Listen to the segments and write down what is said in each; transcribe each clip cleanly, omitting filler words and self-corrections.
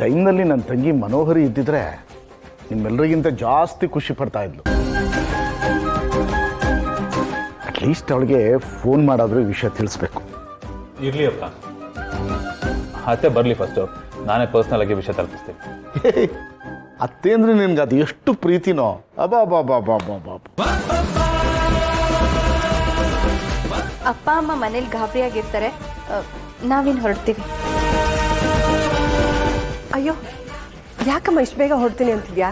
ಟೈಮ್ನಲ್ಲಿ ನನ್ನ ತಂಗಿ ಮನೋಹರಿ ಇದ್ದಿದ್ರೆ ನಿಮ್ಮೆಲ್ಲರಿಗಿಂತ ಜಾಸ್ತಿ ಖುಷಿ ಪಡ್ತಾ ಇದ್ಲು. ಅಟ್ಲೀಸ್ಟ್ ಅವಳಿಗೆ ಫೋನ್ ಮಾಡಾದ್ರೂ ಈ ವಿಷಯ ತಿಳಿಸ್ಬೇಕು. ಇರಲಿ ಅಪ್ಪ, ಅತ್ತೆ ಬರಲಿ ಫಸ್ಟು, ನಾನೇ ಪರ್ಸ್ನಲ್ ಆಗಿ ವಿಷಯ ತಲುಪಿಸ್ತೀನಿ. ಅತ್ತೆ ಅಂದ್ರೆ ನಿನ್ಗೆ ಅದು ಎಷ್ಟು ಪ್ರೀತಿನೋ. ಅಬಾ ಬಾ ಬಾ ಬಾ ಬಾ ಬಾ. ಅಪ್ಪ ಅಮ್ಮ ಮನೇಲಿ ಗಾಬರಿಯಾಗಿರ್ತಾರೆ, ನಾವಿನ್ನು ಹೊರಡ್ತೀವಿ. ಅಯ್ಯೋ, ಯಾಕಮ್ಮ ಇಷ್ಟು ಬೇಗ ಹೊರಡ್ತೀನಿ ಅಂತಿದ್ಯಾ?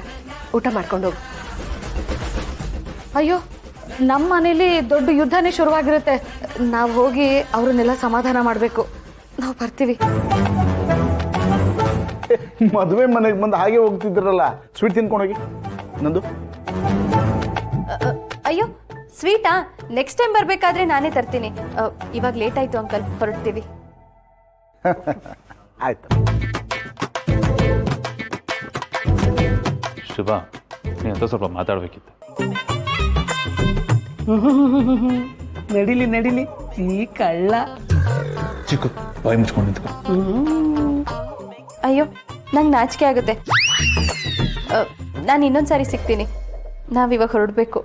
ಊಟ ಮಾಡ್ಕೊಂಡು ಹೋಗು. ಅಯ್ಯೋ, ನಮ್ಮ ಮನೇಲಿ ದೊಡ್ಡ ಯುದ್ಧನೇ ಶುರುವಾಗಿರುತ್ತೆ. ನಾವು ಹೋಗಿ ಅವ್ರನ್ನೆಲ್ಲ ಸಮಾಧಾನ ಮಾಡಬೇಕು. ನಾವು ಬರ್ತೀವಿ. ಮದುವೆ ಮನೆಗೆ ಬಂದು ಹಾಗೆ ಹೋಗ್ತಿದ್ರಲ್ಲ, ಸ್ವೀಟ್ ತಿನ್ಕೊಂಡೋಗಿ. ನಂದು ಅಯ್ಯೋ, ಸ್ವೀಟಾ? ನೆಕ್ಸ್ಟ್ ಟೈಮ್ ಬರಬೇಕಾದ್ರೆ ನಾನೇ ತರ್ತೀನಿ. ಇವಾಗ ಲೇಟ್ ಆಯ್ತು ಅಂಕಲ್, ಹೊರಡ್ತೀವಿ. ಆಯ್ತು. ಶುಭ, ನೀನು ಅಂತ ಸ್ವಲ್ಪ ಮಾತಾಡಬೇಕಿತ್ತು. ನಡಿಲಿ ನಡಿಲಿ, ಈ ಕಳ್ಳ. ಚಿಕ್ಕು, ಬಾಯಿ ಮುಚ್ಕೊಂಡು ನಿಂತ್ಕೊ. ಅಯ್ಯೋ, ನಂಗೆ ನಾಚಿಕೆ ಆಗುತ್ತೆ. ನಾನು ಇನ್ನೊಂದ್ಸಾರಿ ಸಿಗ್ತೀನಿ. ನಾವಿವಾಗ ಹೊರಡಬೇಕು.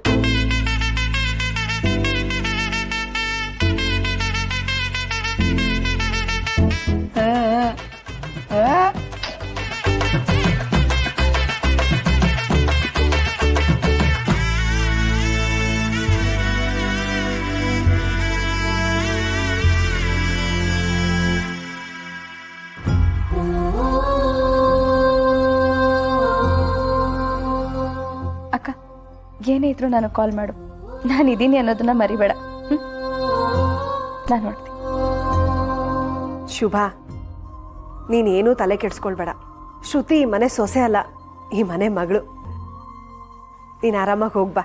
ಅಕ್ಕ, ಏನೇ ಇದ್ರು ನನಗೆ ಕಾಲ್ ಮಾಡು. ನಾನಿದ್ದೀನಿ ಅನ್ನೋದನ್ನ ಮರಿಬೇಡ. ನಾನು ನೋಡ್ತೀನಿ. ಶುಭ, ನೀನೇನೂ ತಲೆ ಕೆಡ್ಸ್ಕೊಳ್ಬೇಡ. ಶ್ರುತಿ ಈ ಮನೆ ಸೊಸೆ ಅಲ್ಲ, ಈ ಮನೆ ಮಗಳು. ನೀನು ಆರಾಮಾಗಿ ಹೋಗ್ಬಾ.